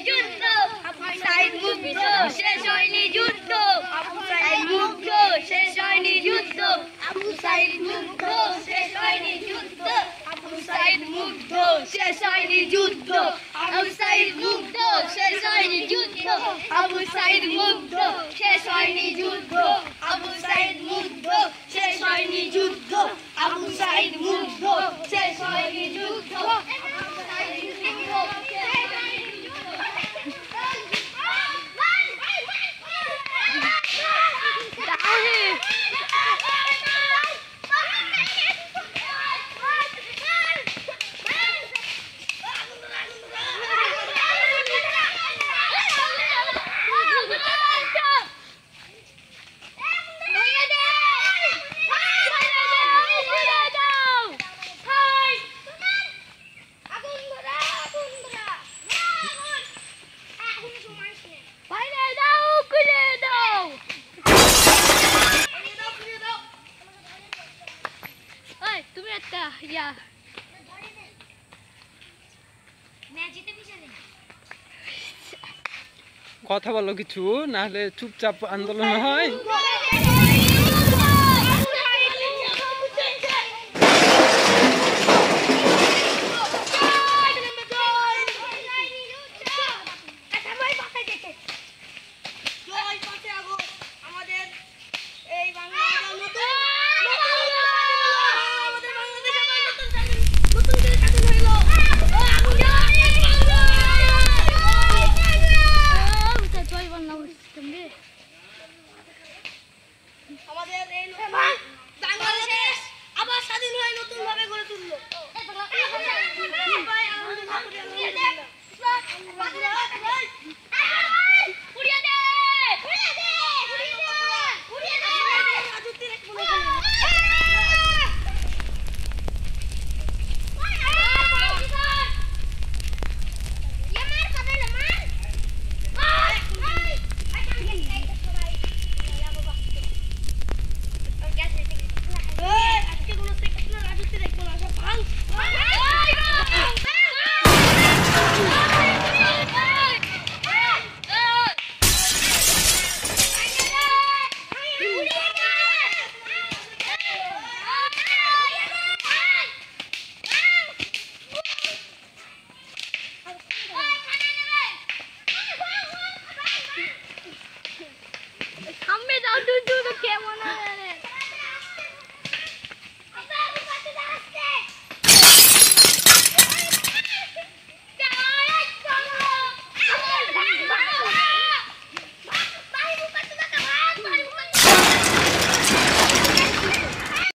যুদ্ধ আবু সাইদ মুগ্ধ শেষ হয়নি যুদ্ধ আবু সাইদ মুগ্ধ শেষ হয়নি যুদ্ধ আবু সাইদ মুগ্ধ শেষ হয়নি যুদ্ধ আবু সাইদ মুগ্ধ শেষ হয়নি যুদ্ধ আবু সাইদ মুগ্ধ শেষ হয়নি যুদ্ধ আবু সাইদ মুগ্ধ শেষ হয়নি যুদ্ধ আবু সাইদ মুগ্ধ শেষ হয়নি যুদ্ধ আবু সাইদ মুগ্ধ শেষ হয়নি যুদ্ধ কথা বলো কিছু, না হলে চুপচাপ আন্দোলন হয়।